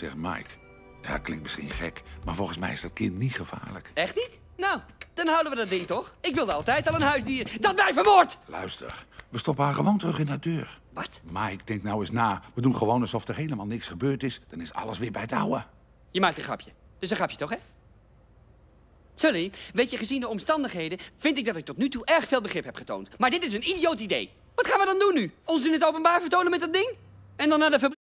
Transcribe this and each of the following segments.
Zeg Mike, ja, klinkt misschien gek, maar volgens mij is dat kind niet gevaarlijk. Echt niet? Nou, dan houden we dat ding toch? Ik wilde altijd al een huisdier. Dat mij vermoord! Luister, we stoppen haar gewoon terug in haar deur. Wat? Mike, denk nou eens na. We doen gewoon alsof er helemaal niks gebeurd is. Dan is alles weer bij het oude. Je maakt een grapje. Dus een grapje toch, hè? Sully, weet je, gezien de omstandigheden vind ik dat ik tot nu toe erg veel begrip heb getoond. Maar dit is een idioot idee. Wat gaan we dan doen nu? Ons in het openbaar vertonen met dat ding? En dan naar de fabriek?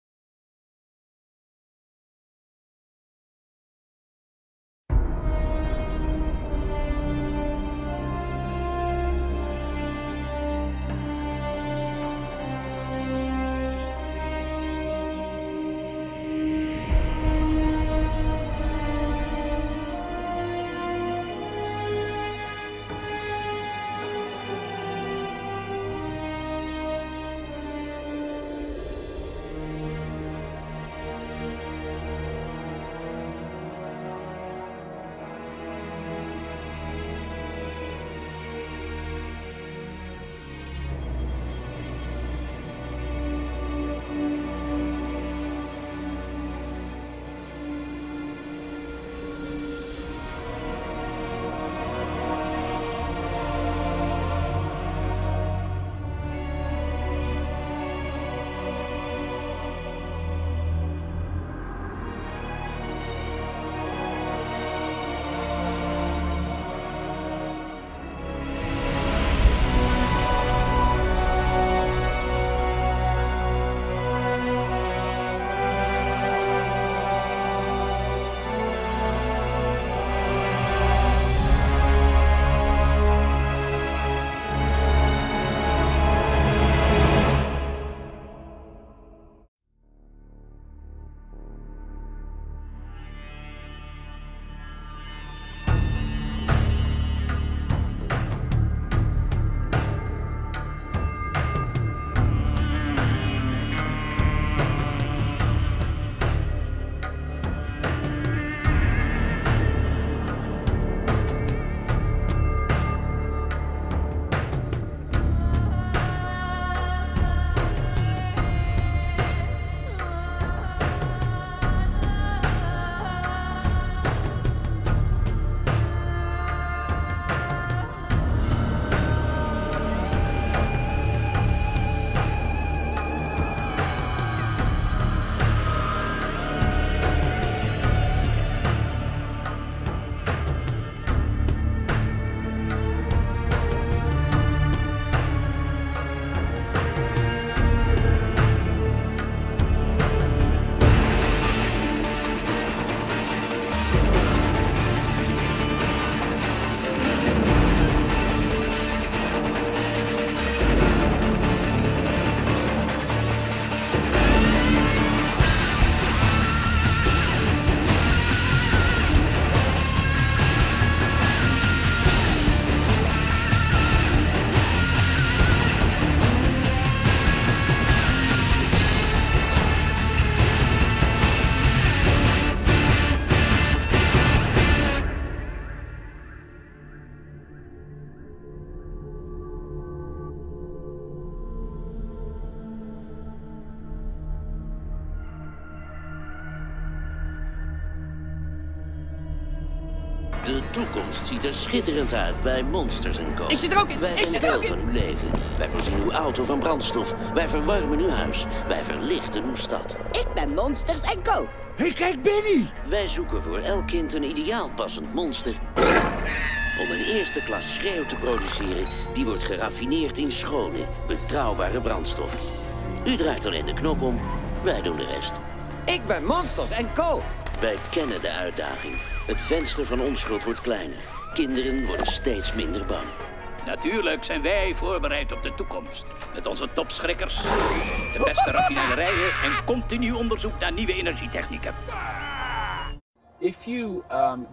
De toekomst ziet er schitterend uit bij Monsters & Co. Ik zit er ook in! Wij Ik zijn zit er deel ook in! van uw leven. Wij voorzien uw auto van brandstof. Wij verwarmen uw huis. Wij verlichten uw stad. Ik ben Monsters & Co. Hé, kijk, Benny! Wij zoeken voor elk kind een ideaal passend monster. Om een eerste klas schreeuw te produceren, die wordt geraffineerd in schone, betrouwbare brandstof. U draait alleen de knop om, wij doen de rest. Ik ben Monsters & Co. Wij kennen de uitdaging. Het venster van onschuld wordt kleiner. Kinderen worden steeds minder bang. Natuurlijk zijn wij voorbereid op de toekomst. Met onze topschrikkers, de beste raffinaderijen en continu onderzoek naar nieuwe energietechnieken. If you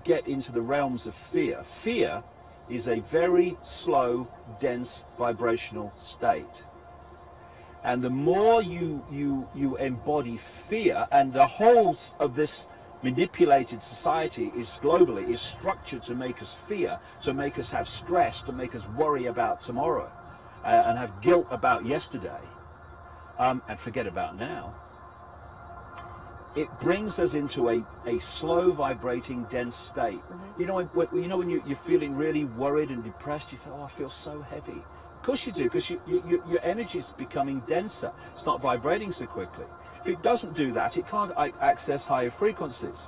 get into the realms of fear, fear is a very slow, dense, vibrational state. And the more you embody fear, and the whole of this manipulated society is globally is structured to make us fear, to make us have stress, to make us worry about tomorrow, and have guilt about yesterday, and forget about now. it brings us into a slow vibrating dense state. You know, when you're feeling really worried and depressed, you think, oh, I feel so heavy. Of course you do, because your energy is becoming denser. It's not vibrating so quickly. If it doesn't do that, it can't access higher frequencies.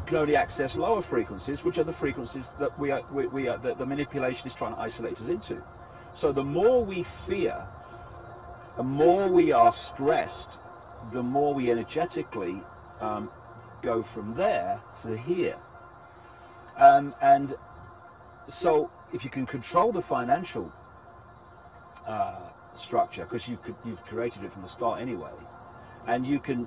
It can only access lower frequencies, which are the frequencies that that the manipulation is trying to isolate us into. So the more we fear, the more we are stressed, the more we energetically go from there to here. And so if you can control the financial structure, because you've created it from the start anyway, and you can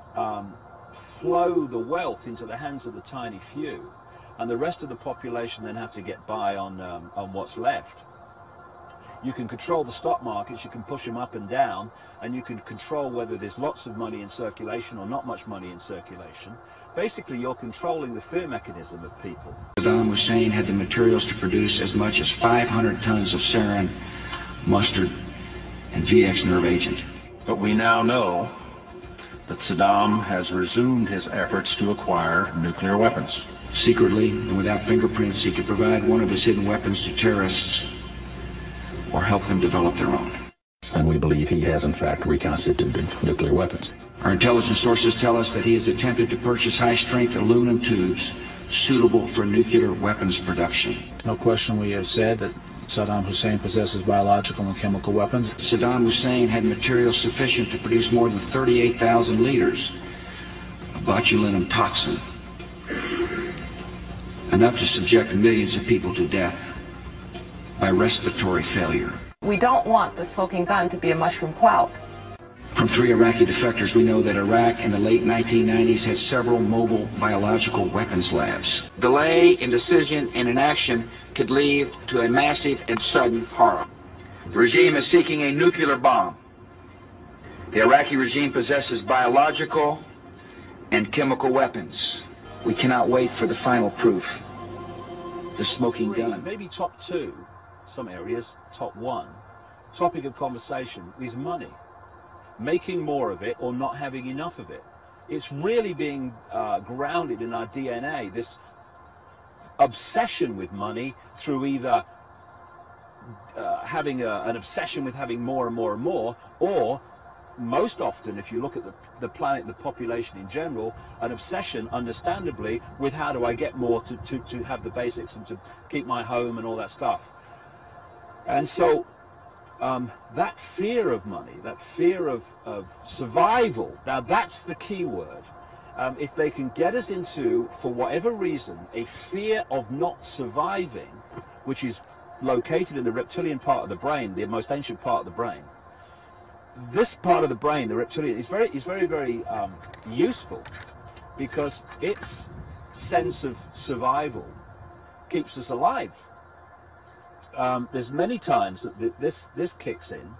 flow the wealth into the hands of the tiny few, and the rest of the population then have to get by on what's left. You can control the stock markets, you can push them up and down, and you can control whether there's lots of money in circulation or not much money in circulation. Basically, you're controlling the fear mechanism of people. Saddam Hussein had the materials to produce as much as 500 tons of sarin, mustard, and VX nerve agent. But we now know that Saddam has resumed his efforts to acquire nuclear weapons. Secretly, and without fingerprints, he could provide one of his hidden weapons to terrorists or help them develop their own. And we believe he has, in fact, reconstituted nuclear weapons. Our intelligence sources tell us that he has attempted to purchase high-strength aluminum tubes suitable for nuclear weapons production. No question we have said that Saddam Hussein possesses biological and chemical weapons. Saddam Hussein had materials sufficient to produce more than 38,000 liters of botulinum toxin, enough to subject millions of people to death by respiratory failure. We don't want the smoking gun to be a mushroom cloud. From 3 Iraqi defectors, we know that Iraq in the late 1990s had several mobile biological weapons labs. Delay in decision and inaction could lead to a massive and sudden horror. The regime is seeking a nuclear bomb. The Iraqi regime possesses biological and chemical weapons. We cannot wait for the final proof. The smoking gun. Maybe top 2, some areas, top 1. Topic of conversation is money. Making more of it or not having enough of it. It's really being grounded in our DNA, this obsession with money through either having an obsession with having more and more and more, or most often, if you look at the planet, the population in general, an obsession, understandably, with how do I get more to have the basics and to keep my home and all that stuff. And so that fear of money, that fear of survival, now that's the key word. If they can get us into, for whatever reason, a fear of not surviving, which is located in the reptilian part of the brain, the most ancient part of the brain, this part of the brain, the reptilian, is very useful, because its sense of survival keeps us alive. There's many times that this kicks in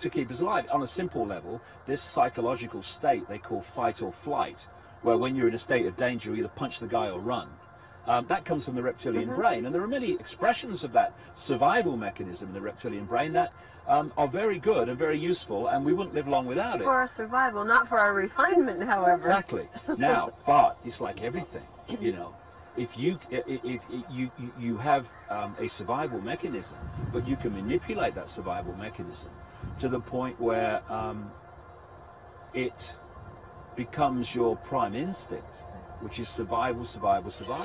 to keep us alive. On a simple level, this psychological state they call fight or flight, where when you're in a state of danger, you either punch the guy or run. That comes from the reptilian brain, and there are many expressions of that survival mechanism in the reptilian brain that are very good and very useful, and we wouldn't live long without it. For our survival, not for our refinement, however. Exactly. Now, but it's like everything, you know. If you have a survival mechanism, but you can manipulate that survival mechanism to the point where it becomes your prime instinct, which is survival, survival, survival.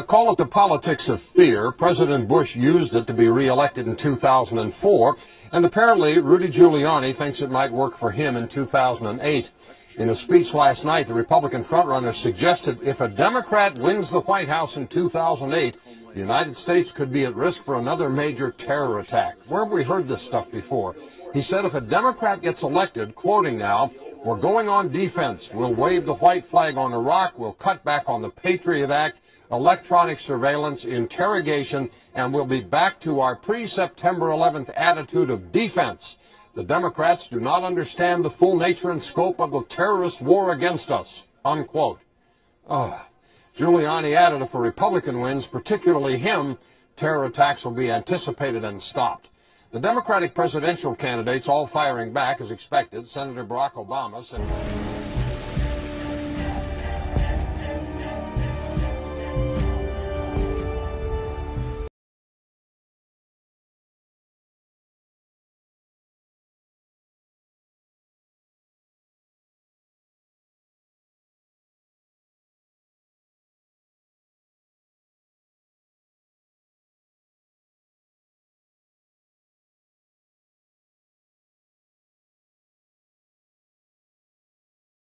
Call it the politics of fear. President Bush used it to be reelected in 2004, and apparently Rudy Giuliani thinks it might work for him in 2008. In a speech last night, the Republican frontrunner suggested if a Democrat wins the White House in 2008, the United States could be at risk for another major terror attack. Where have we heard this stuff before? He said if a Democrat gets elected, quoting now, we're going on defense. We'll wave the white flag on Iraq. We'll cut back on the Patriot Act, electronic surveillance, interrogation, and we'll be back to our pre-September 11th attitude of defense. The Democrats do not understand the full nature and scope of the terrorist war against us, unquote. Giuliani added if a Republican wins, particularly him, terror attacks will be anticipated and stopped. The Democratic presidential candidates all firing back as expected. Senator Barack Obama said...